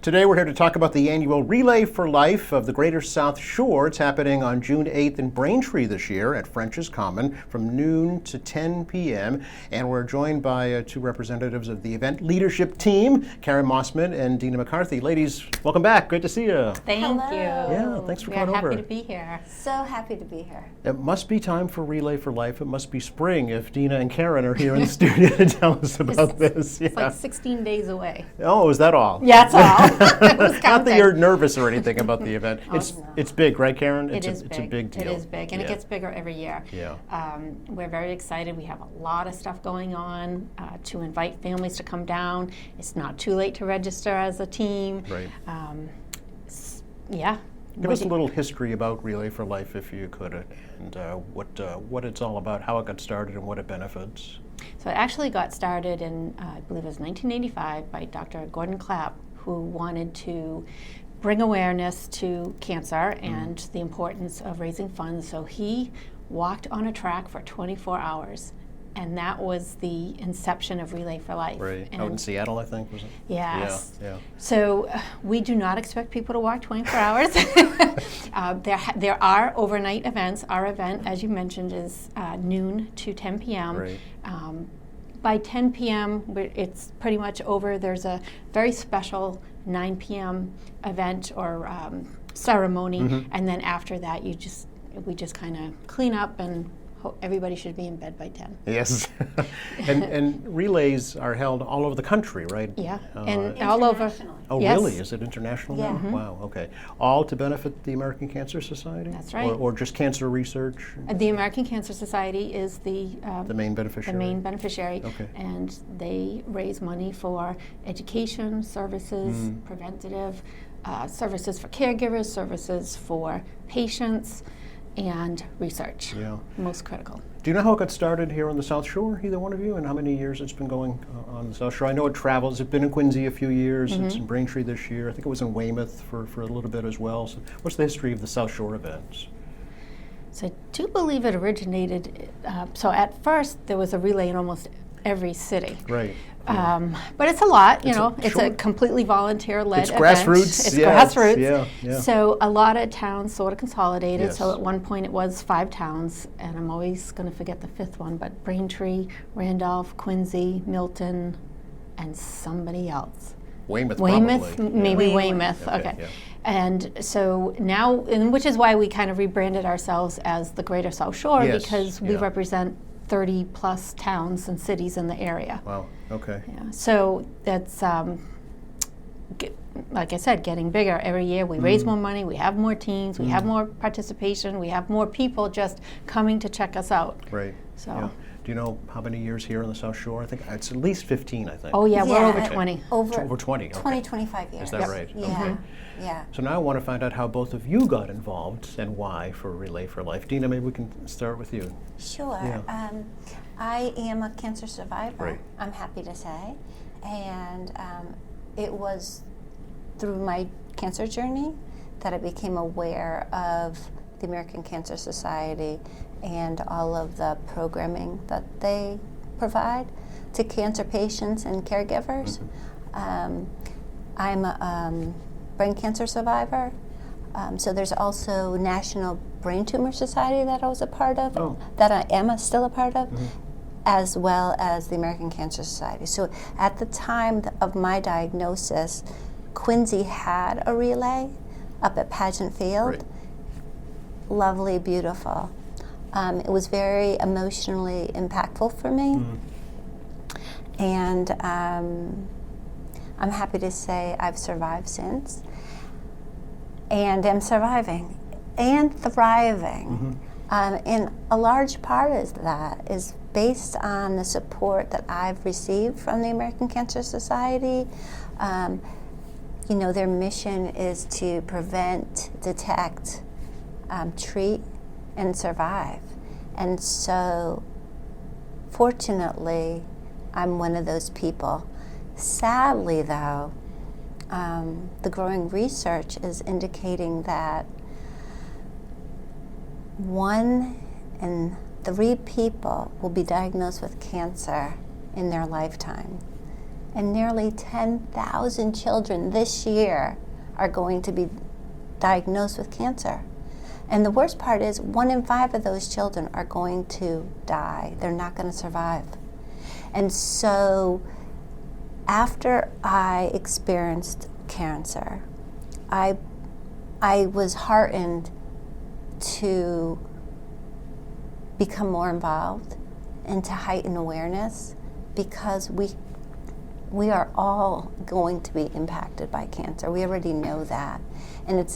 Today we're here to talk about the annual Relay for Life of the Greater South Shore. It's happening on June 8th in Braintree this year at French's Common from noon to 10 p.m. And we're joined by two representatives of the event leadership team, Karen Mossman and Dina McCarthy. Ladies, welcome back. Great to see you. Thank you. Yeah, thanks for coming over. We're happy to be here. So happy to be here. It must be time for Relay for Life. It must be spring if Dina and Karen are here in the studio to tell us about this. It's like 16 days away. Oh, is that all? Yeah, that's all. Not that you're nervous or anything about the event. It's big, right, Karen? It's a big deal. It is big, and it gets bigger every year. Yeah. We're very excited. We have a lot of stuff going on to invite families to come down. It's not too late to register as a team. Right. Yeah. Give us a little history about Relay for Life, if you could, and what it's all about, how it got started, and what it benefits. So it actually got started in, I believe it was 1985, by Dr. Gordon Clapp, who wanted to bring awareness to cancer and the importance of raising funds. So he walked on a track for 24 hours. And that was the inception of Relay for Life. Right, and out in Seattle, I think, was it? Yes. Yeah. So we do not expect people to walk 24 hours. There are overnight events. Our event, as you mentioned, is noon to 10 p.m. Right. By 10 p.m., it's pretty much over. There's a very special 9 p.m. event or ceremony, and then after that, we just kind of clean up and everybody should be in bed by 10. Yes. and relays are held all over the country, right? Yeah, and all over. Oh, yes. Really? Is it international now? Yeah. Wow, okay. All to benefit the American Cancer Society? That's right. Or just cancer research? The American Cancer Society is the main beneficiary? The main beneficiary. Okay. And they raise money for education, services, preventative, services for caregivers, services for patients, and research. Yeah. Most critical. Do you know how it got started here on the South Shore, either one of you, and how many years it's been going on the South Shore? I know it travels. It's been in Quincy a few years. It's in Braintree this year. I think it was in Weymouth for a little bit as well. So what's the history of the South Shore events? So I do believe it originated, so at first there was a relay in almost every city. Right. But it's a lot, it's sure. a completely volunteer-led It's event. grassroots. It's yeah, grassroots. Yeah. So a lot of towns sort of consolidated. Yes. So at one point it was 5 towns, and I'm always going to forget the 5th one, but Braintree, Randolph, Quincy, Milton, and somebody else. Weymouth, Weymouth, probably. maybe Yeah. Weymouth. Okay, Okay. yeah. And so now, and which is why we kind of rebranded ourselves as the Greater South Shore, Yes, because we yeah. represent 30 plus towns and cities in the area. Wow, okay. Yeah. So that's, like I said, getting bigger every year. We raise more money, we have more teams, we have more participation, we have more people just coming to check us out. Right. So. Yeah. Do you know how many years here on the South Shore? I think it's at least 15, I think. Oh yeah, we're Yeah. over Okay. 20. Over 20, okay. 20, 25 years. Is that right? Yeah, Okay. yeah. So now I want to find out how both of you got involved and why for Relay for Life. Dina, maybe we can start with you. Sure. Yeah. I am a cancer survivor, Right. I'm happy to say. And it was through my cancer journey that I became aware of the American Cancer Society and all of the programming that they provide to cancer patients and caregivers. I'm a brain cancer survivor. So there's also National Brain Tumor Society that I was a part of, that I am still a part of, as well as the American Cancer Society. So at the time of my diagnosis, Quincy had a relay up at Pageant Field. Right. Lovely, beautiful. It was very emotionally impactful for me. And I'm happy to say I've survived since. And am surviving and thriving. And a large part of that is based on the support that I've received from the American Cancer Society. Their mission is to prevent, detect, treat, and survive. And so, fortunately, I'm one of those people. Sadly, though, the growing research is indicating that 1 in 3 people will be diagnosed with cancer in their lifetime. and nearly 10,000 children this year are going to be diagnosed with cancer. And the worst part is 1 in 5 of those children are going to die. They're not going to survive. And so after I experienced cancer, I was heartened to become more involved and to heighten awareness, because we are all going to be impacted by cancer. We already know that. And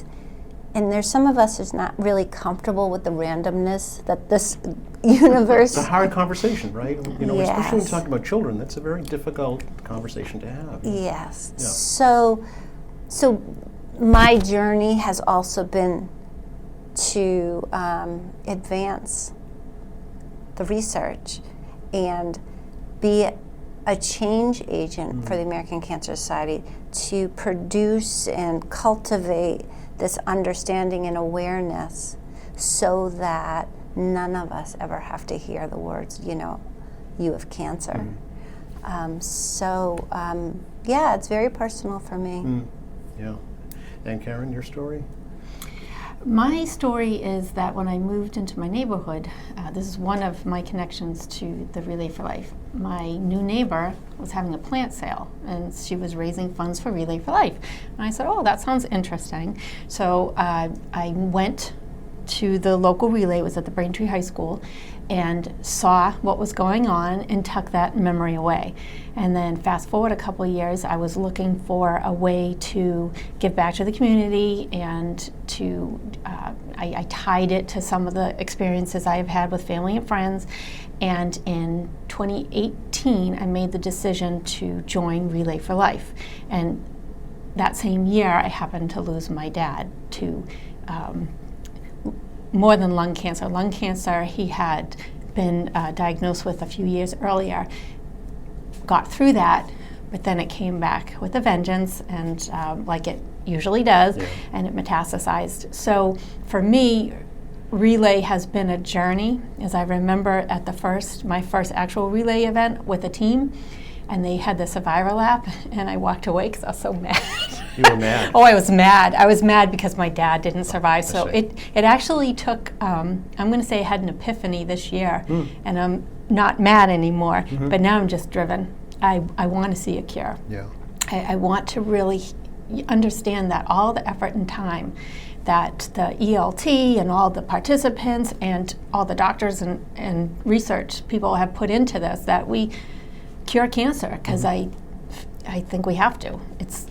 there's some of us who's not really comfortable with the randomness that this universe. It's a hard conversation, right? You know, especially when Yes. you talk about children, that's a very difficult conversation to have. Yes. Yeah. So my journey has also been to advance the research and be a change agent for the American Cancer Society to produce and cultivate this understanding and awareness so that none of us ever have to hear the words, you know, you have cancer. Yeah, it's very personal for me. Yeah. And Karen, your story? My story is that when I moved into my neighborhood, this is one of my connections to the Relay for Life. My new neighbor was having a plant sale, and she was raising funds for Relay for Life. And I said, oh, that sounds interesting. So I went to the local relay, it was at the Braintree High School, and saw what was going on and tucked that memory away. And then fast forward a couple of years, I was looking for a way to give back to the community, and to I tied it to some of the experiences I have had with family and friends. And in 2018, I made the decision to join Relay for Life. And that same year, I happened to lose my dad to more than lung cancer. Lung cancer he had been diagnosed with a few years earlier. Got through that, but then it came back with a vengeance, and like it usually does, and it metastasized. So for me, Relay has been a journey. As I remember at my first actual Relay event with a team, and they had the Survivor lap, and I walked away because I was so mad. You were mad. Oh, I was mad. I was mad because my dad didn't survive. So see. it actually took, I'm going to say I had an epiphany this year, and I'm not mad anymore, but now I'm just driven. I want to see a cure. Yeah. I want to really understand that all the effort and time that the ELT and all the participants and all the doctors and research people have put into this, that we cure cancer, because I think we have to. It's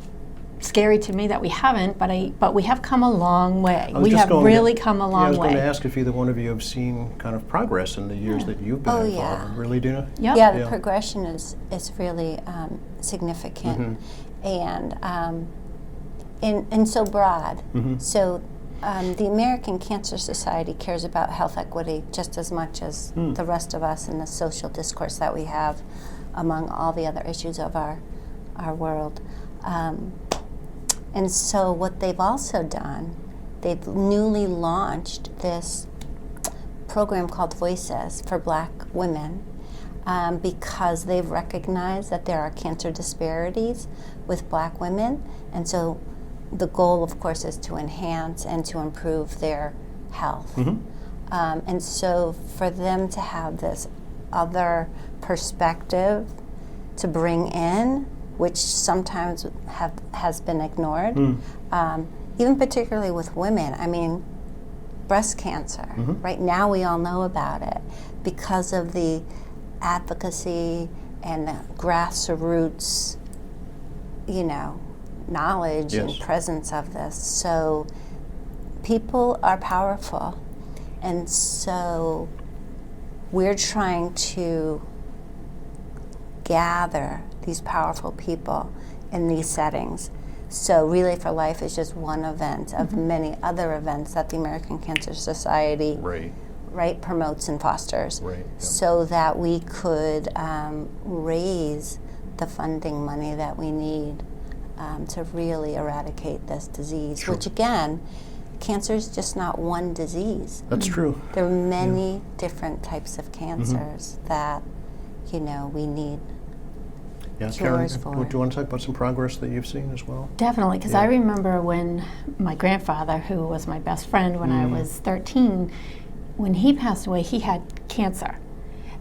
scary to me that we haven't, but we have come a long way. We have really come a long way. I was going to ask if either one of you have seen kind of progress in the years that you've been involved. Yeah. Really, Dina? Yep. Yeah, the progression is really significant, and so broad. So the American Cancer Society cares about health equity just as much as the rest of us in the social discourse that we have among all the other issues of our world. And so what they've also done, they've newly launched this program called Voices for Black women, because they've recognized that there are cancer disparities with Black women. And so the goal, of course, is to enhance and to improve their health. And so for them to have this other perspective to bring in, which sometimes has been ignored, even particularly with women. I mean, breast cancer, right now we all know about it because of the advocacy and the grassroots, knowledge and presence of this. So people are powerful, and so we're trying to gather these powerful people in these settings. So Relay for Life is just one event of many other events that the American Cancer Society promotes and fosters, so that we could raise the funding money that we need to really eradicate this disease, which again, cancer is just not one disease. That's true. There are many different types of cancers that, we need. Yeah, cures Karen, for. do you want to talk about some progress that you've seen as well? Definitely, because I remember when my grandfather, who was my best friend when I was 13, when he passed away, he had cancer.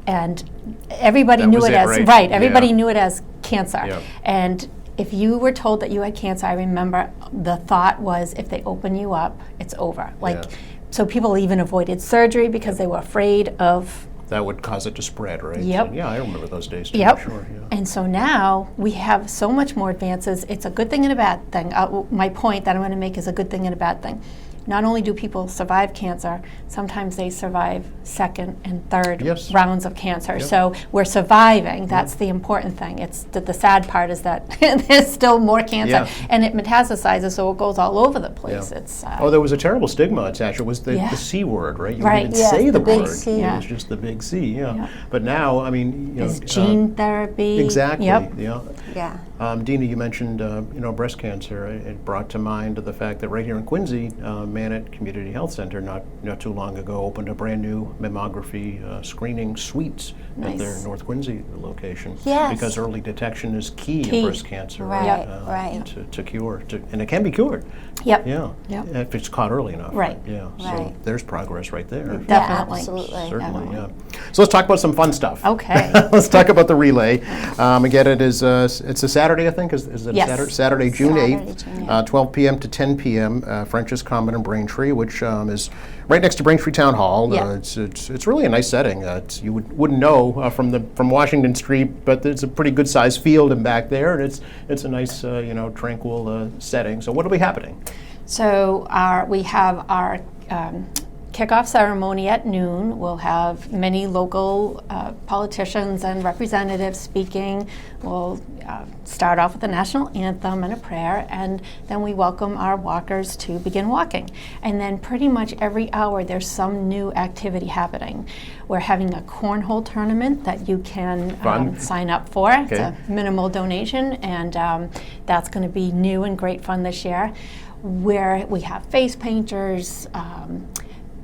And everybody That knew was it it, as, right? everybody Yeah. knew it as cancer. Yep. And if you were told that you had cancer, I remember the thought was if they open you up, it's over. Like, Yeah. so people even avoided surgery because they were afraid of. That would cause it to spread, right? Yep. And yeah, I remember those days too. Yep. Sure. Yeah. And so now we have so much more advances. It's a good thing and a bad thing. My point that I'm going to make is a good thing and a bad thing. Not only do people survive cancer, sometimes they survive second and third Yes. rounds of cancer. Yep. So we're surviving. That's the important thing. It's the sad part is that there's still more cancer, Yeah. and it metastasizes, so it goes all over the place. Yeah. It's Oh, there was a terrible stigma attached. It was the Yeah. C word, right? You Right. didn't Yes, say the the big word. C. Yeah. It was just the big C, yeah. Yeah. But now, I mean, you know, there's gene therapy. exactly. Yep. Yeah. Yeah. Dina, you mentioned breast cancer. It brought to mind the fact that right here in Quincy, Mannett Community Health Center not too long ago opened a brand new mammography screening suites at their Nice. North Quincy location. Yes. Because early detection is key Key. in breast cancer. Right, right. To cure, and it can be cured. Yep. Yeah. Yep. If it's caught early enough. Right. Yeah. So Right. there's progress right there. Definitely. Yeah, absolutely. Certainly, Definitely. yeah. So let's talk about some fun stuff. Okay. Let's talk about the relay. Again, it's a Saturday, I think. Is it Yes. a Saturday? Saturday, June Saturday, 8th, June 8th. 12 p.m. to 10 p.m. French's Common in Braintree, which is right next to Braintree Town Hall. Yeah. It's really a nice setting. You wouldn't know from Washington Street, but it's a pretty good sized field in back there, and it's a nice tranquil setting. So what will be happening? So we have our kickoff ceremony at noon. We'll have many local politicians and representatives speaking. We'll start off with a national anthem and a prayer, and then we welcome our walkers to begin walking. And then pretty much every hour there's some new activity happening. We're having a cornhole tournament that you can Fun. sign up for. It's Okay. a minimal donation, and that's going to be new and great fun this year. Where we have face painters,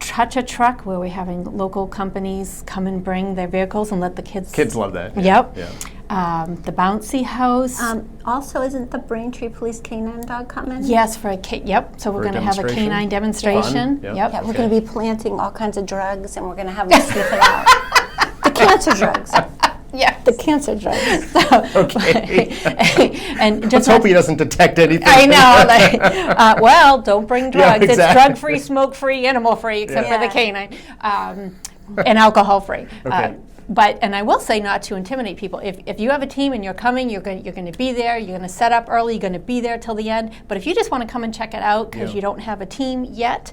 Touch a Truck, where we're having local companies come and bring their vehicles and let the kids. Kids love that. Yeah. Yep. Yeah. The bouncy house. Also, isn't the Braintree Police Canine Dog coming? Yes, for a yep. So we're For a going to have a demonstration? canine demonstration. Fun, yep. Yep. Yeah, we're Okay. going to be planting all kinds of drugs, and we're going to have them sniff it out. The cancer drugs. Yeah. The cancer drugs. Okay. and Let's just hope he doesn't detect anything. I know. Like, well, don't bring drugs. exactly. It's drug-free, smoke-free, animal-free, except for the Yeah. canine, and alcohol-free. Okay. And I will say, not to intimidate people. If you have a team and you're coming, you're going to be there. You're going to set up early. You're going to be there till the end. But if you just want to come and check it out because Yeah. you don't have a team yet,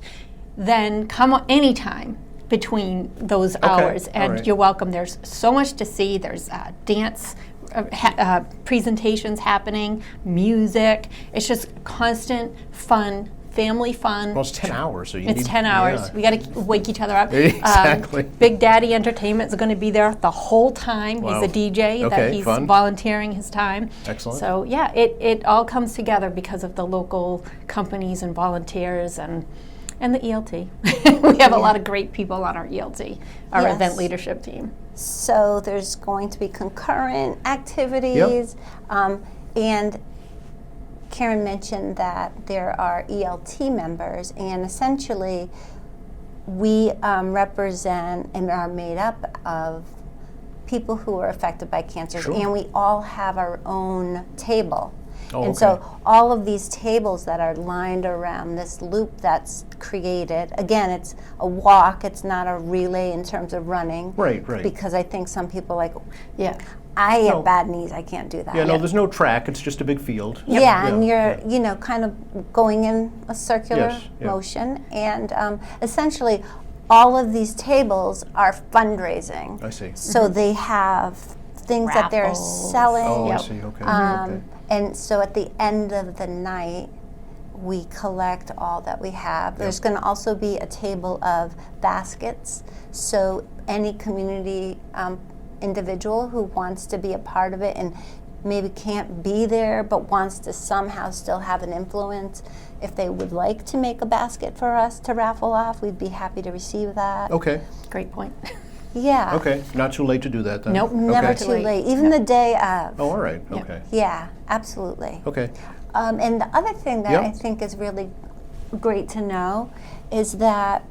then come anytime between those hours, all and right. you're welcome. There's so much to see. There's dance presentations happening, music. It's just constant fun, family fun. Well, it's 10 hours, so you It's need 10 hours. yeah. We got to wake each other up. Exactly. Big Daddy Entertainment is going to be there the whole time. Wow. He's a DJ Okay, that he's fun. volunteering his time. Excellent. So yeah, it all comes together because of the local companies and volunteers and the ELT. We have a lot of great people on our ELT, our Yes. event leadership team. So there's going to be concurrent activities, and Karen mentioned that there are ELT members, and essentially we represent and are made up of people who are affected by cancer, Sure. and we all have our own table. Oh, And so okay. all of these tables that are lined around this loop that's created, again, it's a walk, it's not a relay in terms of running. Right, right. Because I think some people like, Yeah. I No. have bad knees, I can't do that. Yeah, no, there's no track. It's just a big field. Yeah, and yeah. you're, kind of going in a circular Yes, yeah. motion. And essentially, all of these tables are fundraising. I see. So they have things that they're Raffles. selling. Oh, I Yep. see. Okay. Um, okay. And so at the end of the night, we collect all that we have. There's going to also be a table of baskets. So any community individual who wants to be a part of it and maybe can't be there but wants to somehow still have an influence, if they would like to make a basket for us to raffle off, we'd be happy to receive that. Okay. Great point. Yeah. Okay, not too late to do that then? Nope, Never Okay. too late. late. Even the day of. Oh, all right, Yep. okay. Yeah, absolutely. Okay, And the other thing that Yep. I think is really great to know is that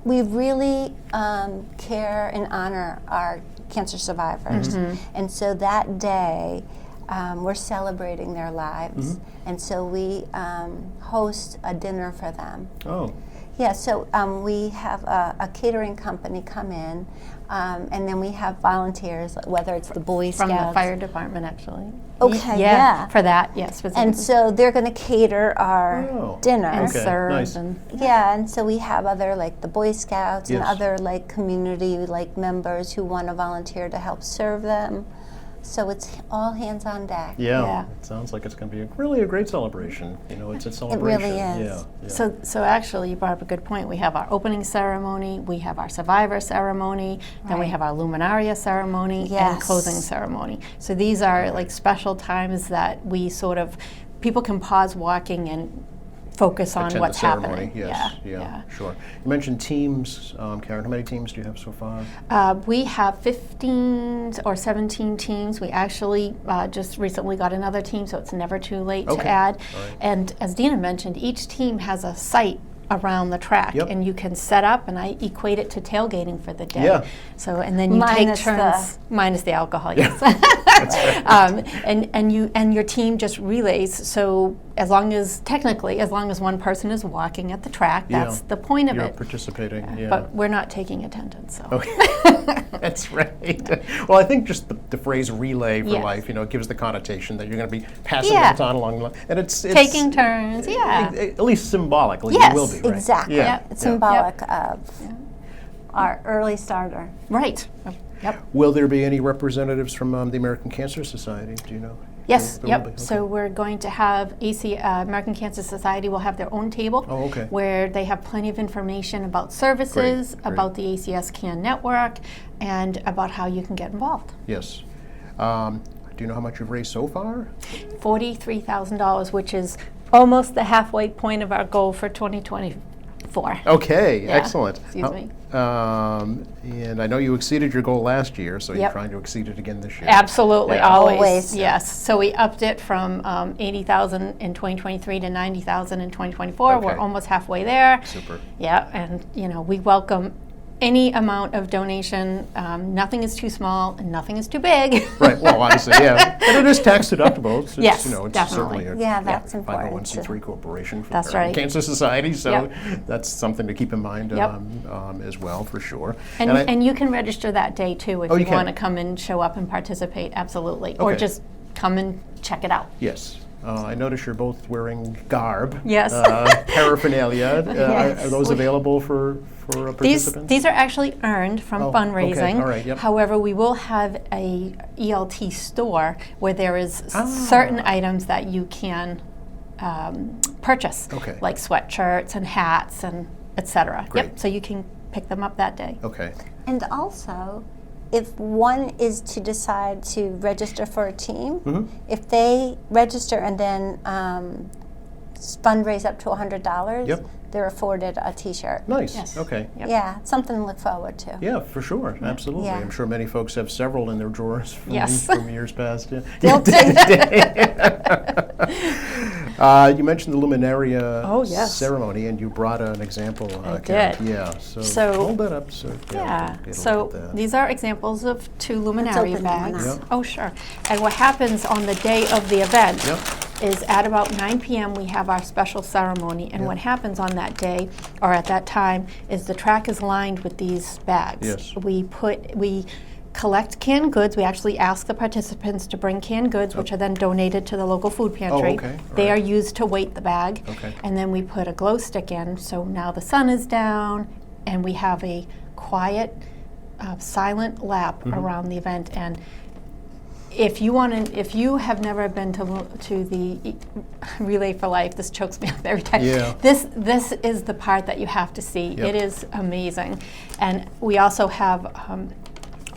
we really care and honor our cancer survivors. And so that day, we're celebrating their lives. And so we host a dinner for them. oh, Yeah, so we have a catering company come in, and then we have volunteers, whether it's the Boy From Scouts. the fire department, actually. Okay, yeah. For that, yes. And so they're going to cater our Oh. dinner. and Okay, serve nice. and Yeah, and so we have other like the Boy Scouts and Yes. other like community like members who want to volunteer to help serve them. So it's all hands on deck. yeah. Yeah. It sounds like it's going to be really a great celebration. You know, it's a celebration. is. Yeah, yeah. So actually, you brought up a good point. We have our opening ceremony, we have our survivor ceremony, then we Right. have our luminaria ceremony, and Yes. closing ceremony. So these are like special times that we sort of, people can pause walking and focus on Attend what's the ceremony. happening. Yes, yeah, sure. You mentioned teams, Karen. How many teams do you have so far? We have 15 or 17 teams. We actually just recently got another team, so it's never too late Okay. to add. All right. And as Dina mentioned, each team has a site around the track, Yep. and you can set up, and I equate it to tailgating for the day. Yeah. So, and then you Minus take turns, minus the alcohol, yes. And your team just relays. So as long as one person is walking at the track, that's Yeah. the point of You're it. participating. Yeah. But we're not taking attendance. So. Okay. That's right. Well, I think just the phrase relay for Yes. life, you know, it gives the connotation that you're going to be passing Yeah. the baton along the line. And it's Taking turns, yeah. At least symbolically, Yes, you will be, right? Exactly. Yeah. It's yeah. symbolic of our early starter. Right. Yep. Will there be any representatives from the American Cancer Society? Do you know? Yes. There will Yep. be? Okay. So we're going to have American Cancer Society will have their own table. Oh, okay. Where they have plenty of information about services, Great, great. about the ACS CAN network, and about how you can get involved. Yes. Do you know how much you've raised so far? $43,000, which is almost the halfway point of our goal for 2024. Okay, Yeah. excellent. Excuse me. And I know you exceeded your goal last year, so you're Yep. trying to exceed it again this year. Absolutely, Yeah. always. Always. Yes. So we upped it from 80,000 in 2023 to 90,000 in 2024. Okay. We're almost halfway there. Super. Yeah, and we welcome any amount of donation. Nothing is too small and nothing is too big. Right. Well, obviously, yeah. And it is tax deductible. It's, Yes, you know, it's definitely. certainly a Yeah, that's important. 501c3 corporation for That's the American right. Cancer Society, so Yep. that's something to keep in mind Yep. as well, for sure. And you can register that day too if Oh, you you can? want to come and show up and participate. Absolutely, or Okay. just come and check it out. Yes. I notice you're both wearing garb. Yes. Paraphernalia. Yes. Are those available for participants? These are actually earned from Oh, okay. fundraising. All right, yep. However, we will have a ELT store where there is Ah. certain items that you can purchase, Okay. like sweatshirts and hats and etc. Great. Yep. So you can pick them up that day. Okay. And also, if one is to decide to register for a team, Mhm. if they register and then fundraise up to $100, Yep. they're afforded a T-shirt. Nice. Yes. Okay. Yep. Yeah, it's something to look forward to. Yeah, for sure. Absolutely. Yeah. I'm sure many folks have several in their drawers from, Yes. from years past. Yeah. Guilty. You mentioned the Luminaria Oh, yes. ceremony, and you brought an example. I Karen. did. Yeah. So- hold that up. So Yeah, get a so look at that. these are examples of 2 open luminaria them bags. now. Yeah. Oh, sure. And what happens on the day of the event Yep. is at about 9 p.m. we have our special ceremony. And Yeah. what happens on that day, or at that time, is the track is lined with these bags. Yes. We collect canned goods. We actually ask the participants to bring canned goods, which are then donated to the local food pantry. okay. All They right. are used to weight the bag. Okay. And then we put a glow stick in, so now the sun is down, and we have a quiet, silent lap Mm-hmm. around the event. And if you have never been to the Relay for Life, this chokes me up every time. Yeah. This is the part that you have to see. Yep. It is amazing, and we also have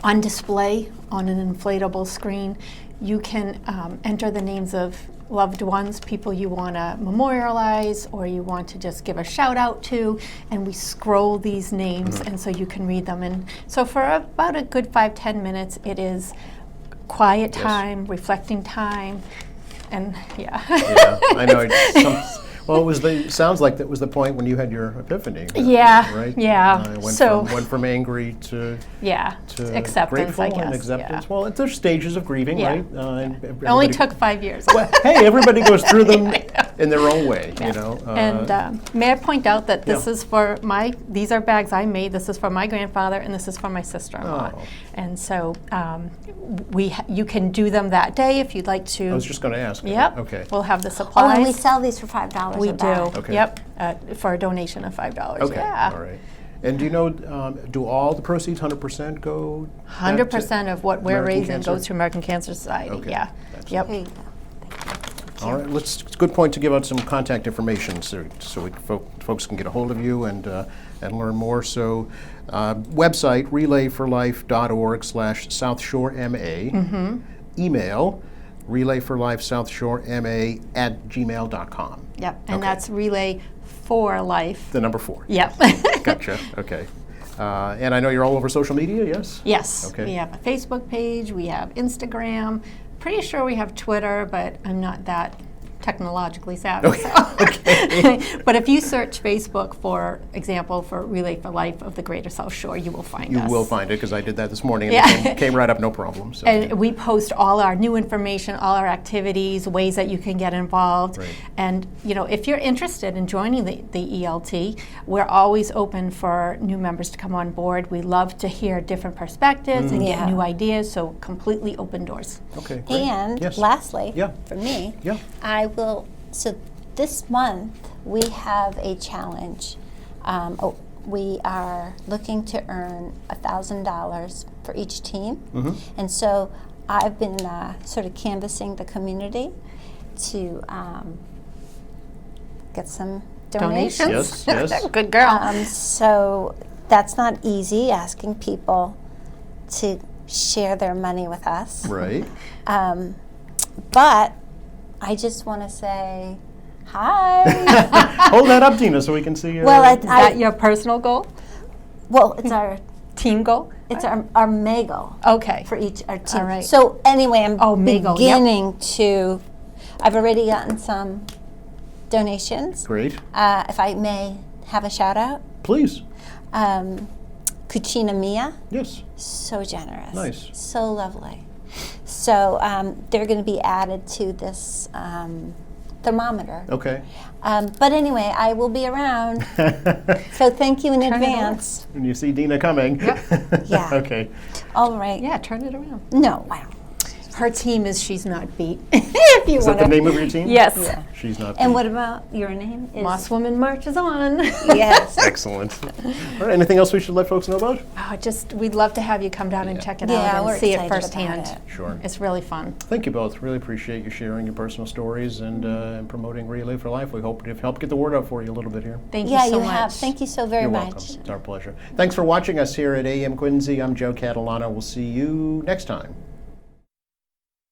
on display on an inflatable screen. You can enter the names of loved ones, people you want to memorialize or you want to just give a shout out to, and we scroll these names and so you can read them. And so for about a good 5-10 minutes, it is quiet Yes. time, reflecting time, and yeah. Yeah, I know. Well, sounds like that was the point when you had your epiphany. Yeah, Right? yeah. Went from angry to Yeah, acceptance, grateful I guess. and acceptance. Yeah. Well, there's stages of grieving, Yeah. right? It only took 5 years. Well, hey, everybody goes through them in their own way, you know. And may I point out that this Yeah. is these are bags I made. This is for my grandfather, and this is for my sister-in-law. Oh. And so you can do them that day if you'd like to. I was just going to ask. Yep. Okay. We'll have the Oh, supplies. and we sell these for $5 We a do. bag. Okay. Yep. For a donation of $5. Okay. Yeah. All right. And do you know, do all the proceeds 100% go? back to 100% of what we're American raising Cancer? goes to American Cancer Society. Okay. Yeah. Excellent. Yep. Here you go. All right, it's a good point to give out some contact information so folks can get a hold of you and learn more. So, website relayforlife.org/SouthShoreMA. Email relayforlifesouthshorema@gmail.com. Yep. And Okay. that's Relay for Life. The number 4. Yep. Gotcha. Okay. And I know you're all over social media. Yes. Yes. Okay. We have a Facebook page, we have Instagram. Pretty sure we have Twitter, but I'm not that technologically savvy. Okay. But if you search Facebook, for example, for Relay for Life of the Greater South Shore, you will find You us. will find it because I did that this morning and Yeah. it came right up, no problem. So, And we post all our new information, all our activities, ways that you can get involved. Right. And if you're interested in joining the ELT, we're always open for new members to come on board. We love to hear different perspectives and Yeah. get new ideas, so completely open doors. okay. Great. And Yes. lastly, Yeah. for me, Yeah. so this month we have a challenge. We are looking to earn $1,000 for each team. Mm-hmm. And so I've been sort of canvassing the community to get some donations. Yes. Good girl. So that's not easy, asking people to share their money with us. Right. But I just want to say hi. Hold that up, Tina, so we can see. Well, Is that your personal goal? it's our Team goal? our May goal Okay. for each our team. All right. So anyway, I'm May goal, yep. beginning to. I've already gotten some donations. Great. If I may have a shout out, Please. Cucina Mia, Yes. so generous, Nice. so lovely. So they're going to be added to this thermometer. Okay. But anyway, I will be around. So thank you in Turn it advance. When you see Dina coming. Yeah. Okay. All right. Yeah, turn it around. No, wow. Her team is She's Not Beat. If you Is that want the name of your team? Yes. Yeah. She's not. And beat. what about your name? Moss Woman marches on. Yes. Excellent. All right. Anything else we should let folks know about? We'd love to have you come down and check it Yeah, out we're and see it excited about firsthand. it. Sure. It's really fun. Thank you both. Really appreciate you sharing your personal stories and promoting Relay for Life. We hope to help get the word out for you a little bit here. Thank Yeah, you so you much. have. Thank you so very You're much. welcome. It's our pleasure. Thanks for watching us here at AM Quincy. I'm Joe Catalano. We'll see you next time.